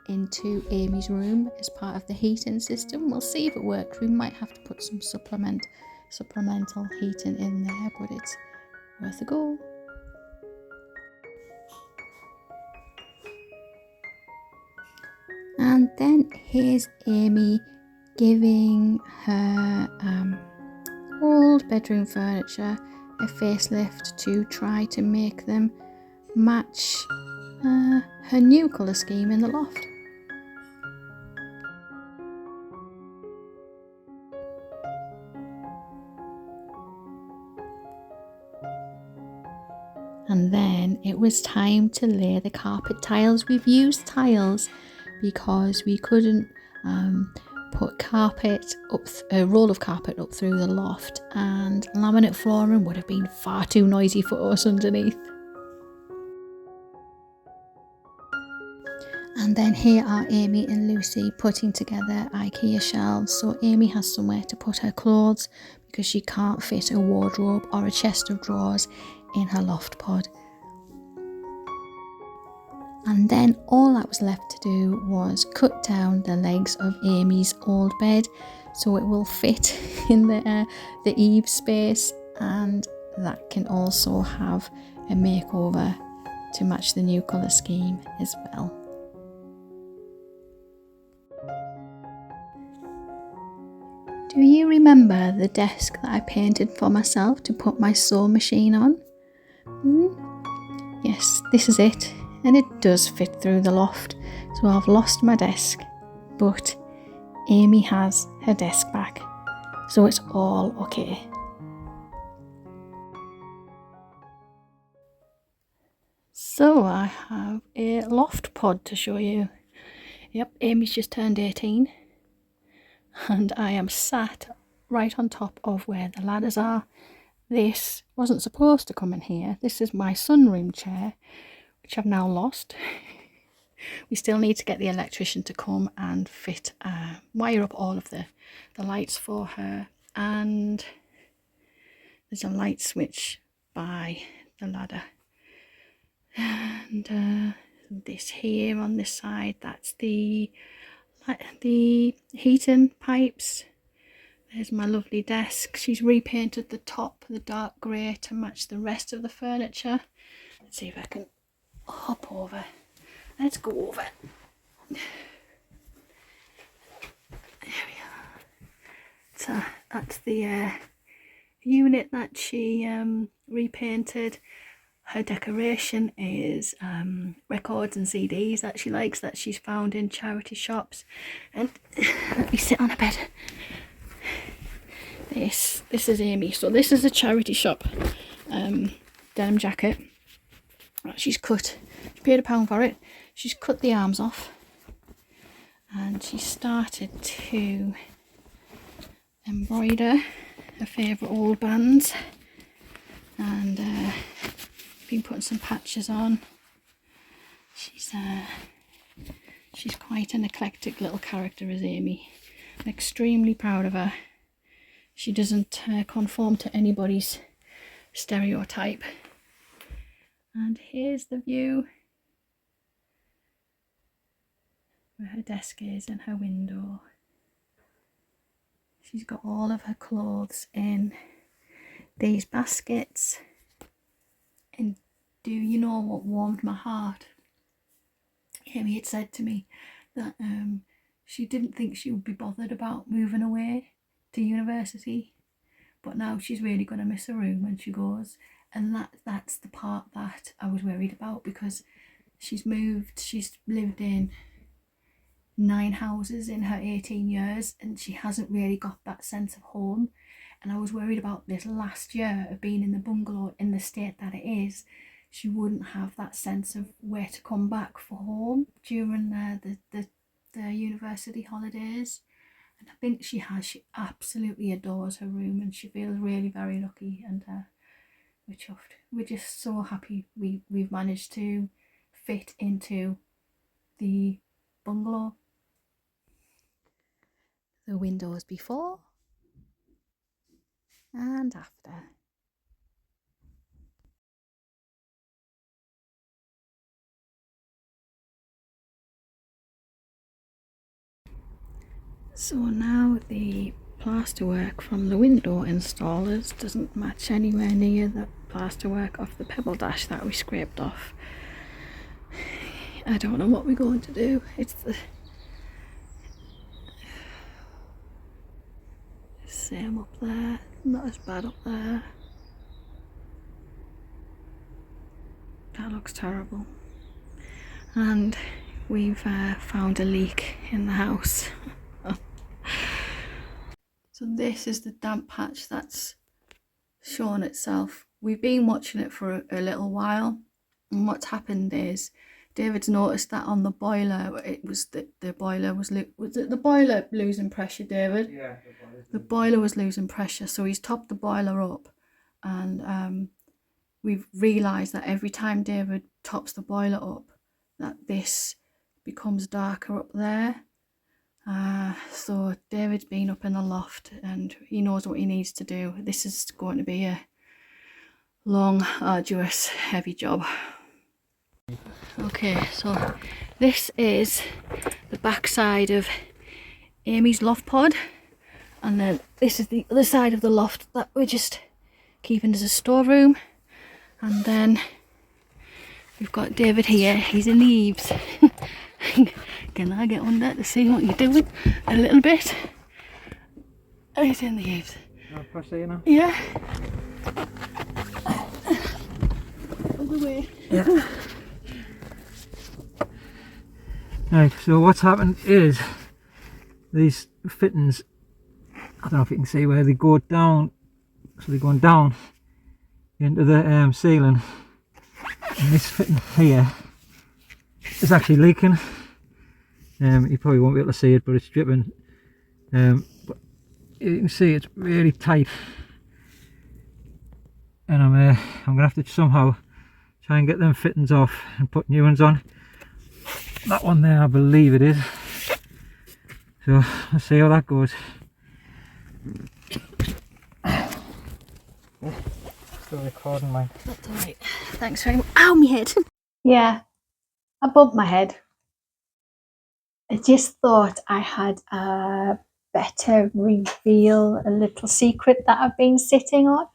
S1: into Amy's room as part of the heating system. We'll see if it works. We might have to put some supplemental heating in there, but it's worth a go. And then here's Amy giving her old bedroom furniture a facelift to try to make them match her new colour scheme in the loft. And then it was time to lay the carpet tiles. We've used tiles because we couldn't put a roll of carpet up through the loft, and laminate flooring would have been far too noisy for us underneath. And then here are Amy and Lucy putting together IKEA shelves, so Amy has somewhere to put her clothes because she can't fit a wardrobe or a chest of drawers in her loft pod. And then all that was left to do was cut down the legs of Amy's old bed so it will fit in the eave space, and that can also have a makeover to match the new colour scheme as well. Do you remember the desk that I painted for myself to put my sewing machine on? Yes, this is it, and it does fit through the loft, so I've lost my desk, but Amy has her desk back, so it's all okay. So I have a loft pod to show you. Yep, Amy's just turned 18, and I am sat right on top of where the ladders are. This wasn't supposed to come in here. This is my sunroom chair, which I've now lost. We still need to get the electrician to come and wire up all of the lights for her, and there's a light switch by the ladder. And this here on this side, that's the heating pipes. There's my lovely desk. She's repainted the top, the dark grey, to match the rest of the furniture. Let's see if I can hop over. Let's go over. There we are. So that's the unit that she repainted. Her decoration is records and CDs that she likes, that she's found in charity shops. And let me sit on a bed. This is Amy. So this is a charity shop denim jacket. She's cut. She paid £1 for it. She's cut the arms off, and she started to embroider her favourite old bands, and been putting some patches on. She's quite an eclectic little character, is Amy. I'm extremely proud of her. She doesn't conform to anybody's stereotype. And here's the view where her desk is and her window. She's got all of her clothes in these baskets. And do you know what warmed my heart? Amy had said to me that she didn't think she would be bothered about moving away to university, but now she's really going to miss her room when she goes. And that's the part that I was worried about, because she's lived in 9 houses in her 18 years, and she hasn't really got that sense of home. And I was worried about this last year of being in the bungalow in the state that it is. She wouldn't have that sense of where to come back for home during the university holidays. And I think she has. She absolutely adores her room, and she feels really very lucky, and we're chuffed. We're just so happy we've managed to fit into the bungalow. The windows before and after. So now the plasterwork from the window installers doesn't match anywhere near the plasterwork off the pebble dash that we scraped off. I don't know what we're going to do. It's the same up there, not as bad up there. That looks terrible. And we've found a leak in the house. So this is the damp patch that's shown itself. We've been watching it for a little while, and what's happened is David's noticed that on the boiler, it was the boiler was it the boiler losing pressure, David? Yeah, the boiler was losing pressure, so he's topped the boiler up, and we've realised that every time David tops the boiler up, that this becomes darker up there. So David's been up in the loft and he knows what he needs to do. This is going to be a long, arduous, heavy job. Okay, so this is the back side of Amy's loft pod, and then this is the other side of the loft that we're just keeping as a storeroom. And then We've got David here, he's in the eaves. Can I get under to see what you're doing a little bit? Oh, he's in the eaves.
S2: I'll push you now.
S1: Yeah. Other way.
S2: Yeah. Right, so what's happened is these fittings, I don't know if you can see where they go down, so they're going down into the ceiling, and this fitting here is actually leaking. You probably won't be able to see it, but it's dripping. But you can see it's really tight, and I'm gonna have to somehow try and get them fittings off and put new ones on. That one there, I believe it is. So let's see how that goes. Still recording mine.
S1: That's alright. Thanks very much. Ow, my head. Yeah, I bumped my head. I just thought I had a better reveal, a little secret that I've been sitting on.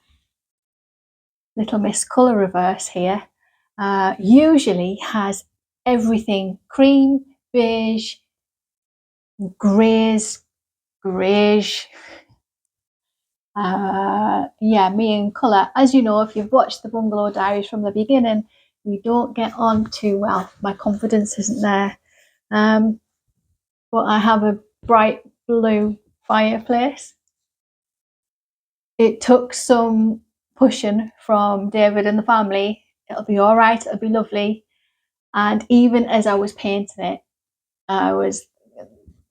S1: Little Miss Colour Reverse here. Usually has everything cream, beige, greys, greyish. Yeah, me and colour. As you know, if you've watched the Bungalow Diaries from the beginning, we don't get on too well. My confidence isn't there. But I have a bright blue fireplace. It took some pushing from David and the family. It'll be all right. It'll be lovely. And even as I was painting it, I was,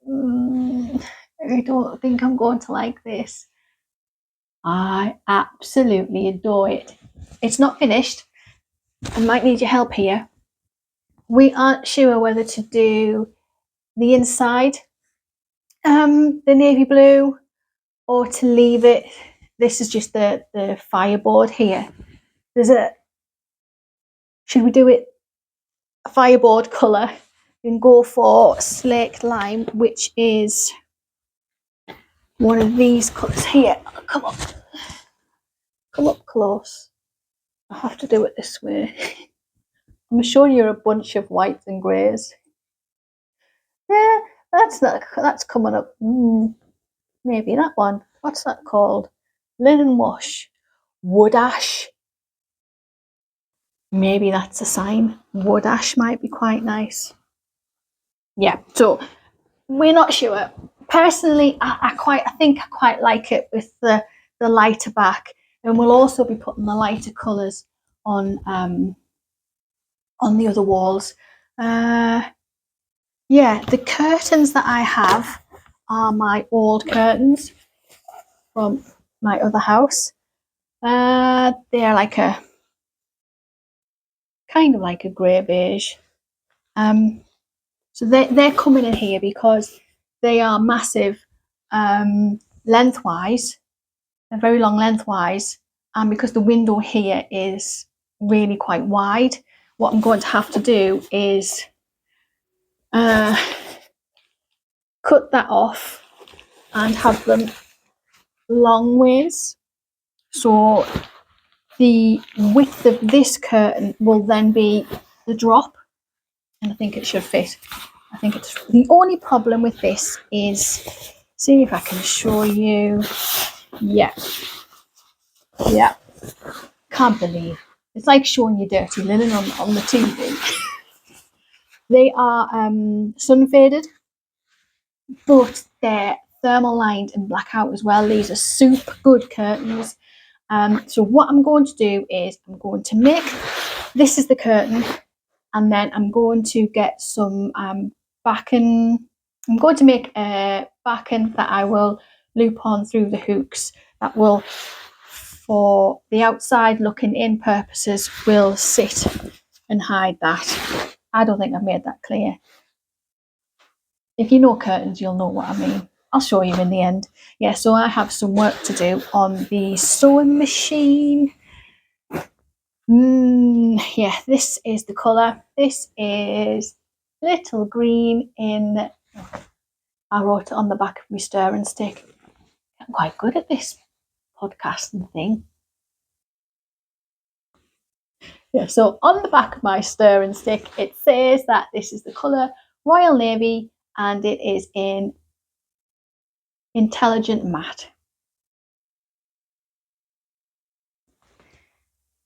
S1: I don't think I'm going to like this. I absolutely adore it. It's not finished. I might need your help here. We aren't sure whether to do the inside, the navy blue, or to leave it. This is just the fireboard here. Should we do it a fireboard colour and go for slaked lime, which is one of these colours here. Come up close. I have to do it this way. I'm showing you a bunch of whites and greys. Yeah, that's coming up. Maybe that one. What's that called? Linen wash. Wood ash. Maybe that's a sign. Wood ash might be quite nice. Yeah, so we're not sure. Personally, I think I quite like it with the lighter back, and we'll also be putting the lighter colours on the other walls. Yeah, the curtains that I have are my old curtains from my other house. They're like a kind of like a grey beige. So they're coming in here because they are massive lengthwise. They're very long lengthwise, and because the window here is really quite wide, what I'm going to have to do is cut that off and have them long ways. So the width of this curtain will then be the drop, and I think it should fit. I think it's the only problem with this is, see if I can show you. Yeah, can't believe it's like showing you dirty linen on the TV. They are sun faded, but they're thermal lined and blackout as well. These are super good curtains. So what I'm going to do is I'm going to make, this is the curtain, and then I'm going to get some backing. I'm going to make a backing that I will loop on through the hooks that will, for the outside looking in purposes, will sit and hide that. I don't think I've made that clear. If you know curtains, you'll know what I mean. I'll show you in the end. Yeah, so I have some work to do on the sewing machine. Yeah, this is the colour. This is little green in, I wrote it on the back of my stirring stick. I'm quite good at this podcasting thing. Yeah, so on the back of my stirring stick, it says that this is the colour Royal Navy and it is in Intelligent Matte.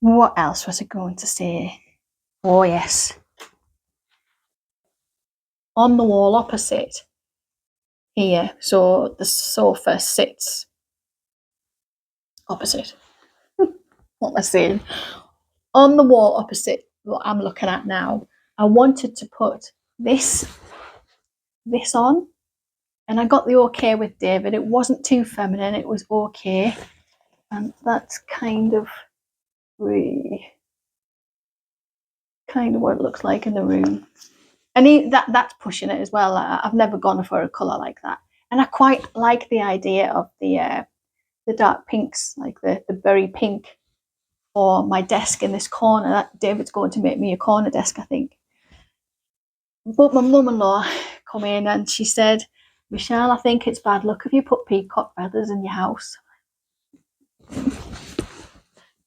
S1: What else was I going to say? Oh yes. On the wall opposite here, so the sofa sits opposite. What am I saying? On the wall opposite what I'm looking at now, I wanted to put this on, and I got the okay with David. It wasn't too feminine, it was okay, and that's kind of what it looks like in the room. And that's pushing it as well. I've never gone for a colour like that, and I quite like the idea of the dark pinks, like the berry pink, for my desk in this corner. That David's going to make me a corner desk, I think. But my mum-in-law come in and she said, Michelle, I think it's bad luck if you put peacock feathers in your house.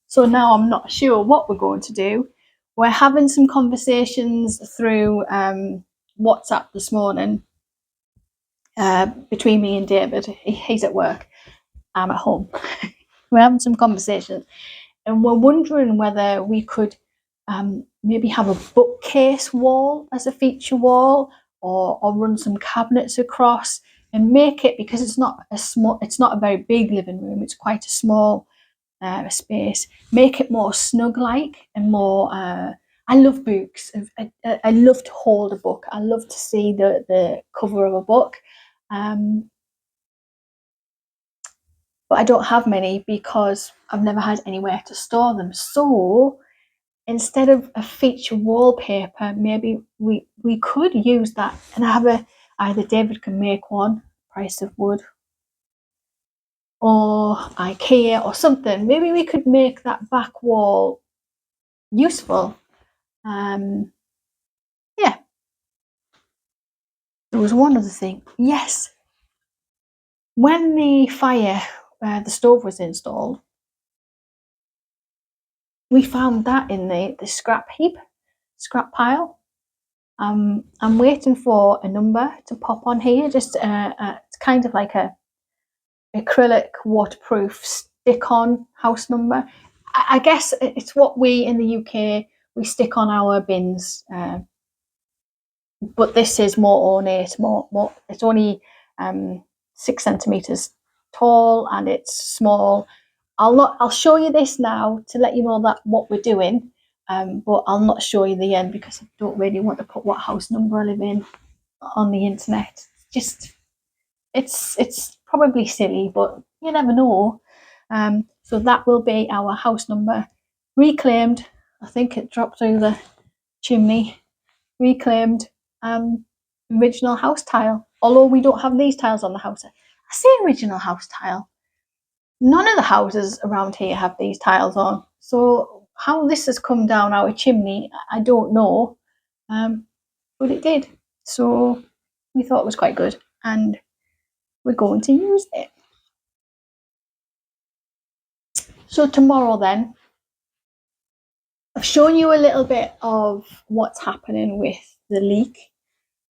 S1: So now I'm not sure what we're going to do. We're having some conversations through WhatsApp this morning between me and David. He's at work, I'm at home. We're having some conversations and we're wondering whether we could maybe have a bookcase wall as a feature wall, or run some cabinets across and make it, because it's not a very big living room, it's quite a small space, make it more snug like and more I love books. I love to hold a book. I love to see the cover of a book, but I don't have many because I've never had anywhere to store them. So instead of a feature wallpaper, maybe we could use that and have either David can make one, price of wood, or IKEA or something. Maybe we could make that back wall useful. Yeah. There was one other thing. Yes. When the stove was installed, we found that in the scrap pile. I'm waiting for a number to pop on here. Just it's kind of like a acrylic waterproof stick-on house number. I guess it's what we in the UK we stick on our bins, but this is more ornate. More. It's only 6 centimeters tall and it's small. I'll show you this now to let you know that what we're doing, but I'll not show you the end because I don't really want to put what house number I live in on the internet. Just it's probably silly, but you never know. So that will be our house number, reclaimed. I think it dropped through the chimney. Reclaimed original house tile. Although we don't have these tiles on the house. I say original house tile. None of the houses around here have these tiles on. So how this has come down our chimney, I don't know. But it did. So we thought it was quite good. And we're going to use it. So tomorrow then, I've shown you a little bit of what's happening with the leek,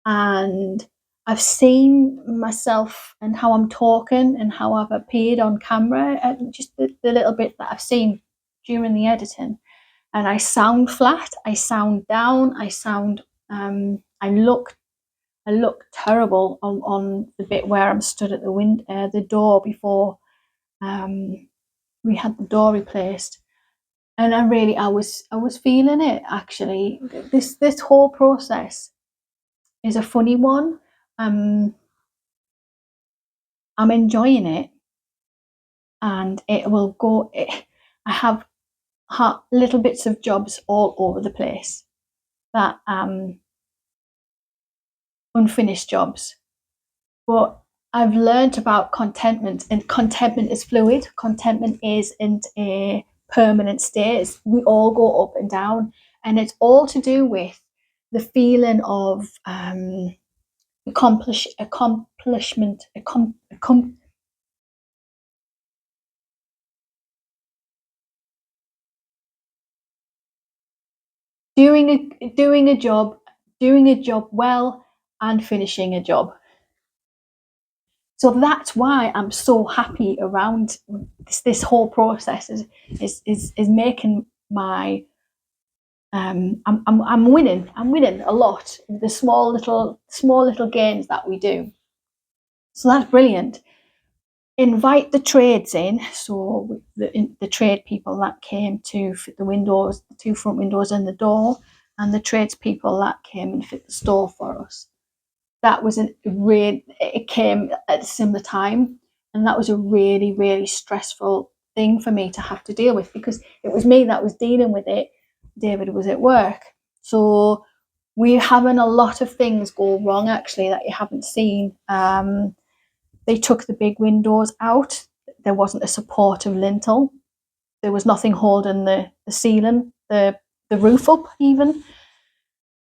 S1: and I've seen myself and how I'm talking and how I've appeared on camera, and just the little bit that I've seen during the editing. And I sound flat, I sound down, I look terrible on the bit where I'm stood at the door before we had the door replaced. And I was feeling it actually. This whole process is a funny one. I'm enjoying it, and it will go. I have little bits of jobs all over the place that unfinished jobs, but I've learned about contentment, and contentment is fluid. Contentment isn't a permanent state. We all go up and down, and it's all to do with the feeling of accomplishment, doing a job well and finishing a job. So that's why I'm so happy around this whole process is making my I'm winning a lot, the small little gains that we do. So that's brilliant. Invite the trades in. So the trade people that came to fit the windows, the 2 front windows and the door, and the tradespeople that came and fit the store for us. That was it came at a similar time, and that was a really stressful thing for me to have to deal with, because it was me that was dealing with it. David was at work. So we're having a lot of things go wrong actually that you haven't seen. They took the big windows out. There wasn't a supportive lintel. There was nothing holding the ceiling, the roof up even.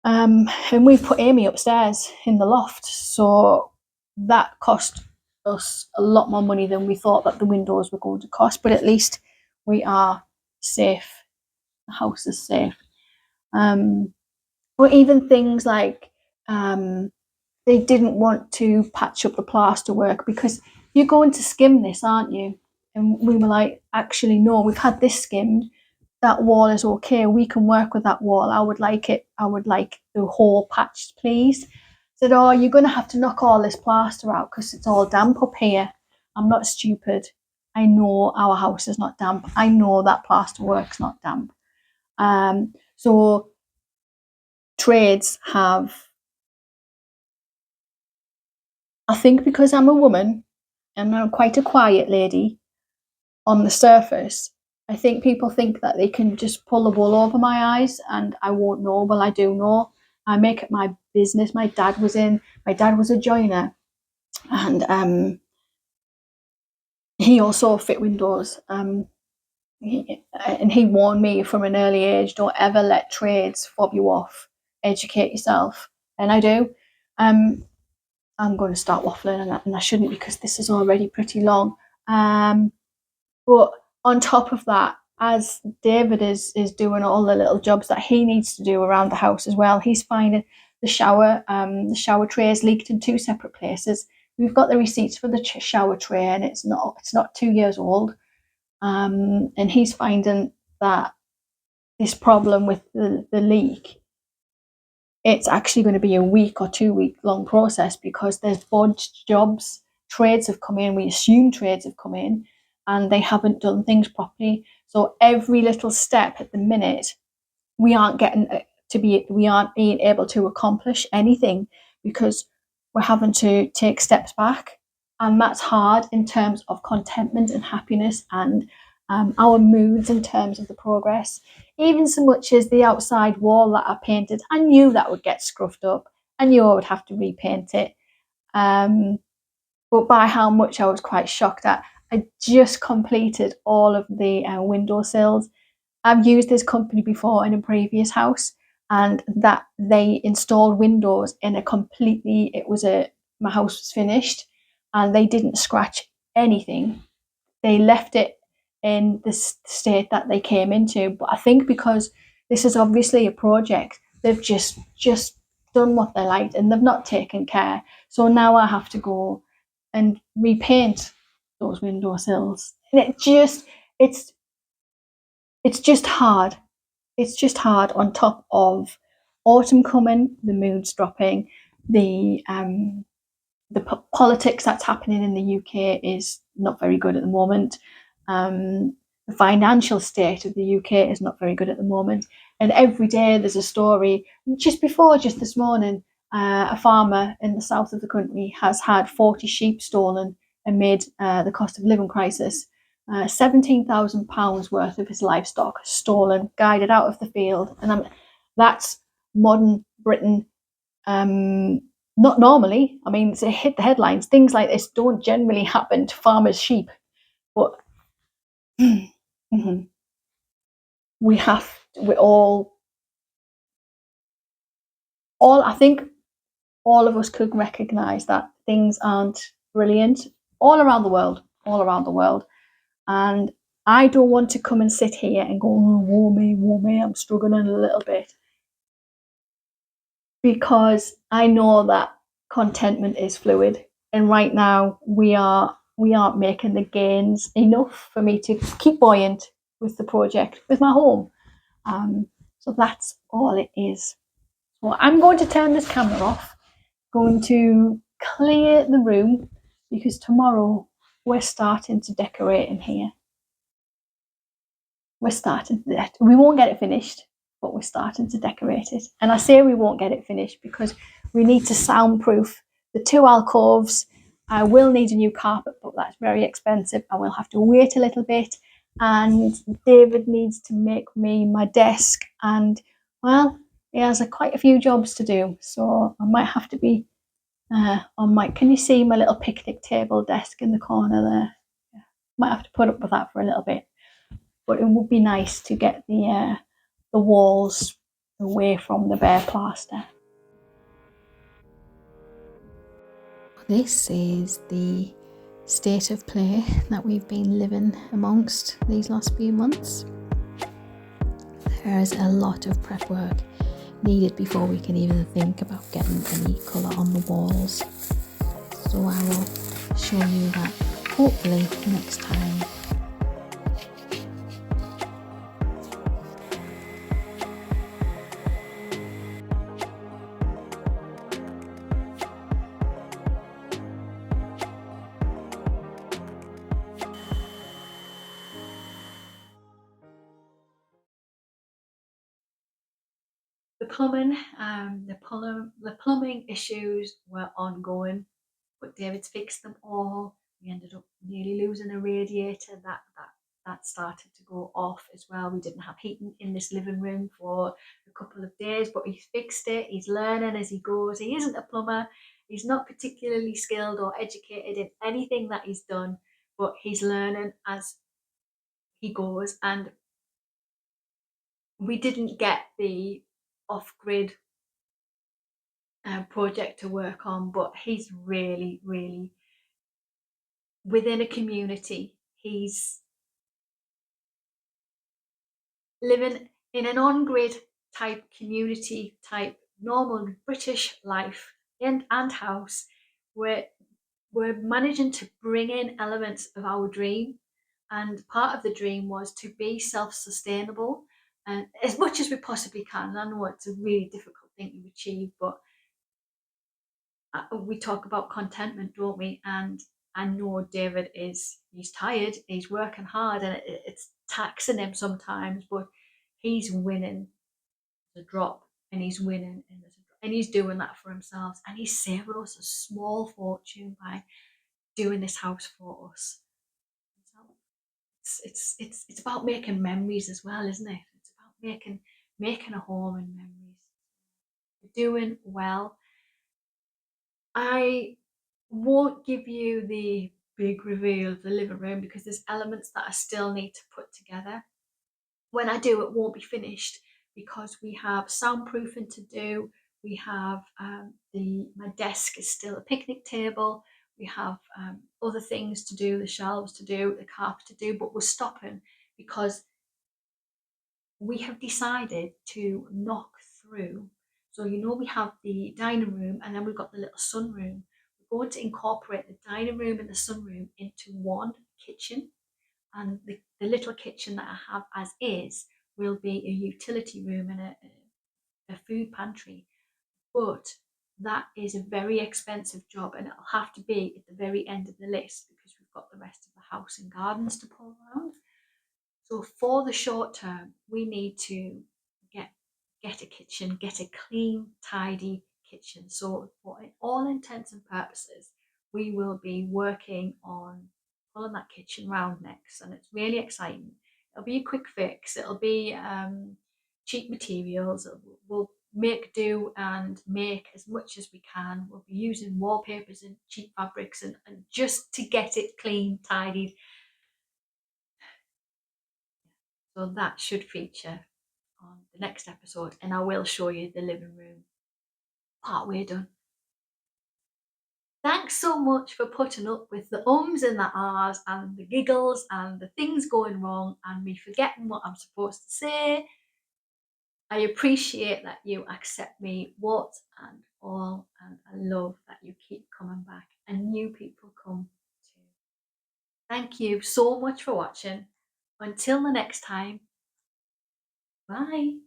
S1: And we've put Amy upstairs in the loft. So that cost us a lot more money than we thought that the windows were going to cost. But at least we are safe. The house is safe. But even things like they didn't want to patch up the plasterwork, because you're going to skim this, aren't you? And we were like, actually, no, we've had this skimmed. That wall is okay. We can work with that wall. I would like the whole patched, please. Said, oh, you're going to have to knock all this plaster out because it's all damp up here. I'm not stupid. I know our house is not damp. I know that plaster work's not damp. So trades have, I think because I'm a woman and I'm quite a quiet lady on the surface, I think people think that they can just pull the wool over my eyes and I won't know. Well, I do know. I make it my business. My dad was a joiner, and he also fit windows. He warned me from an early age, don't ever let trades fob you off. Educate yourself. And I do. I'm going to start waffling, and I shouldn't, because this is already pretty long. But on top of that, as David is doing all the little jobs that he needs to do around the house as well, he's finding the shower trays leaked in 2 separate places. We've got the receipts for the shower tray, and it's not 2 years old. And he's finding that this problem with the leak, it's actually going to be a week or 2 week long process, because there's bodged jobs. Trades have come in, we assume trades have come in, and they haven't done things properly. So every little step at the minute, we aren't being able to accomplish anything, because we're having to take steps back. And that's hard in terms of contentment and happiness, and our moods in terms of the progress. Even so much as the outside wall that I painted, I knew that would get scruffed up. I knew I would have to repaint it. But by how much I was quite shocked at. I just completed all of the windowsills. I've used this company before in a previous house, and that they installed windows in my house was finished, and they didn't scratch anything. They left it in the state that they came into. But I think because this is obviously a project, they've just done what they liked, and they've not taken care. So now I have to go and repaint those windowsills. And it's just hard. It's just hard, on top of autumn coming, the mood's dropping, the politics that's happening in the UK is not very good at the moment. The financial state of the UK is not very good at the moment. And every day there's a story. Just this morning, a farmer in the south of the country has had 40 sheep stolen amid the cost of living crisis. £17,000 worth of his livestock stolen, guided out of the field. And that's modern Britain. Not normally. I mean, it hit the headlines. Things like this don't generally happen to farmers' sheep. But I think all of us could recognise that things aren't brilliant all around the world. And I don't want to come and sit here and go, oh, woe me, I'm struggling a little bit. because I know that contentment is fluid, and right now we aren't making the gains enough for me to keep buoyant with the project, with my home. So that's all it is. So I'm going to turn this camera off, going to clear the room, because tomorrow we're starting to decorate in here. We're starting to, we won't get it finished, but we're starting to decorate it. And I say we won't get it finished because we need to soundproof the 2 alcoves. I will need a new carpet, but that's very expensive. I will have to wait a little bit. And David needs to make me my desk, and well, he has quite a few jobs to do. So I might have to be on my, can you see my little picnic table desk in the corner there? Yeah. Might have to put up with that for a little bit. But it would be nice to get the walls away from the bare plaster. This is the state of play that we've been living amongst these last few months. There's a lot of prep work needed before we can even think about getting any colour on the walls. So I will show you that hopefully next time. The plumbing issues were ongoing, but David's fixed them all. We ended up nearly losing a radiator that started to go off as well. We didn't have heating in this living room for a couple of days, but he's fixed it. He's learning as he goes. He isn't a plumber. He's not particularly skilled or educated in anything that he's done, but he's learning as he goes. And we didn't get the off-grid project to work on, but he's really, really within a community. He's living in an on-grid type community type normal British life and house, where we're managing to bring in elements of our dream. And part of the dream was to be self-sustainable, and as much as we possibly can. I know it's a really difficult thing to achieve, but we talk about contentment, don't we? And I know David he's tired, he's working hard, and it's taxing him sometimes, but he's winning the drop, and he's winning, and he's doing that for himself, and he's saving us a small fortune by doing this house for us. It's about making memories as well, isn't it? It's about making a home and memories. You're doing well. I won't give you the big reveal of the living room because there's elements that I still need to put together. When I do, it won't be finished because we have soundproofing to do. We have my desk is still a picnic table. We have other things to do, the shelves to do, the carpet to do, but we're stopping because we have decided to knock through. So we have the dining room, and then we've got the little sunroom. We're going to incorporate the dining room and the sunroom into one kitchen, and the little kitchen that I have as is will be a utility room and a food pantry. But that is a very expensive job, and it'll have to be at the very end of the list because we've got the rest of the house and gardens to pull around. So for the short term, we need to get a kitchen, get a clean, tidy kitchen. So for all intents and purposes, we will be working on pulling that kitchen round next, and it's really exciting. It'll be a quick fix. It'll be cheap materials. We'll make do and make as much as we can. We'll be using wallpapers and cheap fabrics and just to get it clean, tidied. So that should feature on the next episode, and I will show you the living room part way done. Thanks so much for putting up with the ums and the ahs and the giggles and the things going wrong and me forgetting what I'm supposed to say. I appreciate that you accept me, what and all, and I love that you keep coming back and new people come too. Thank you so much for watching. Until the next time, bye.